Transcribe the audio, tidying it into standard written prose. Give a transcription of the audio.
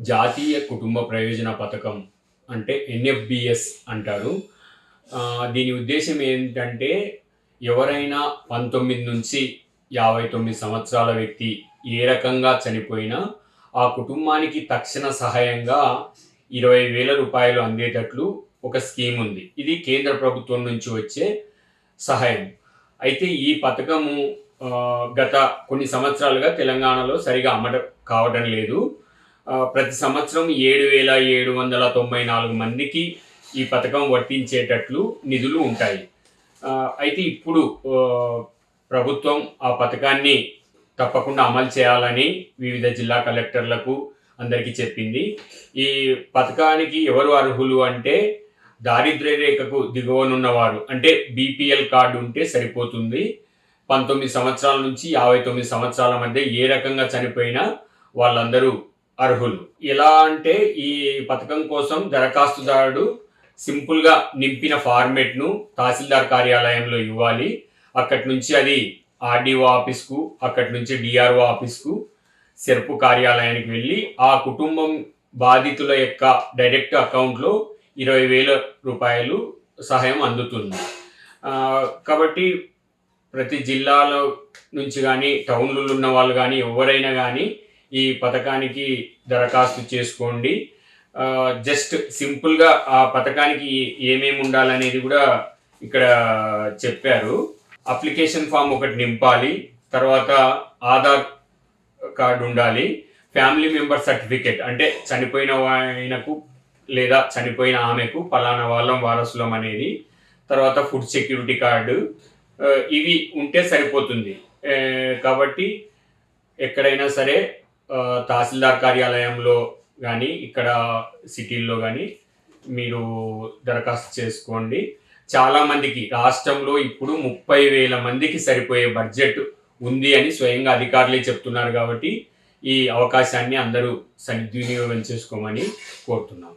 జాతీయ కుటుంబ ప్రయోజన పథకం అంటే ఎన్ఎఫ్బిఎస్ అంటారు. దీని ఉద్దేశ్యం ఏంటంటే ఎవరైనా 19 నుంచి 59 సంవత్సరాల వ్యక్తి ఏ రకంగా చనిపోయినా ఆ కుటుంబానికి తక్షణ సహాయంగా 20,000 రూపాయలు అందేటట్లు ఒక స్కీమ్ ఉంది. ఇది కేంద్ర ప్రభుత్వం నుంచి వచ్చే సహాయం. అయితే ఈ పథకము గత కొన్ని సంవత్సరాలుగా తెలంగాణలో సరిగా అమలు కావడం లేదు. ప్రతి సంవత్సరం 7,794 మందికి ఈ పథకం వర్తించేటట్లు నిధులు ఉంటాయి. అయితే ఇప్పుడు ప్రభుత్వం ఆ పథకాన్ని తప్పకుండా అమలు చేయాలని వివిధ జిల్లా కలెక్టర్లకు అందరికీ చెప్పింది. ఈ పథకానికి ఎవరు అర్హులు అంటే దారిద్ర్య రేఖకు దిగువనున్నవారు, అంటే బీపీఎల్ కార్డు ఉంటే సరిపోతుంది. 19 సంవత్సరాల నుంచి 59 సంవత్సరాల మధ్య ఏ రకంగా చనిపోయినా వాళ్ళందరూ అర్హులు. ఎలా అంటే ఈ పథకం కోసం దరఖాస్తుదారుడు సింపుల్గా నింపిన ఫార్మేట్ను తహసీల్దార్ కార్యాలయంలో ఇవ్వాలి. అక్కడి నుంచి అది ఆర్డీఓ ఆఫీస్కు, అక్కడి నుంచి డిఆర్ఓ ఆఫీస్కు, సెర్పు కార్యాలయానికి వెళ్ళి ఆ కుటుంబం బాధితుల యొక్క డైరెక్ట్ అకౌంట్లో 20,000 రూపాయలు సహాయం అందుతుంది. కాబట్టి ప్రతి జిల్లాలో నుంచి కానీ టౌన్లలో ఉన్న వాళ్ళు కానీ ఎవరైనా కానీ ఈ పథకానికి దరఖాస్తు చేసుకోండి. జస్ట్ సింపుల్గా ఆ పథకానికి ఏమేమి ఉండాలనేది కూడా ఇక్కడ చెప్పారు. అప్లికేషన్ ఫామ్ ఒకటి నింపాలి, తర్వాత ఆధార్ కార్డు ఉండాలి, ఫ్యామిలీ మెంబర్ సర్టిఫికేట్ అంటే చనిపోయిన ఆయనకు లేదా చనిపోయిన ఆమెకు పలానా వాళ్ళం వారసులం అనేది, తర్వాత ఫుడ్ సెక్యూరిటీ కార్డు, ఇవి ఉంటే సరిపోతుంది. కాబట్టి ఎక్కడైనా సరే తహసీల్దార్ కార్యాలయంలో కానీ ఇక్కడ సిటీల్లో కానీ మీరు దరఖాస్తు చేసుకోండి. చాలామందికి రాష్ట్రంలో ఇప్పుడు 30,000 మందికి సరిపోయే బడ్జెట్ ఉంది అని స్వయంగా అధికారులే చెప్తున్నారు. కాబట్టి ఈ అవకాశాన్ని అందరూ సద్వినియోగం చేసుకోమని కోరుతున్నాం.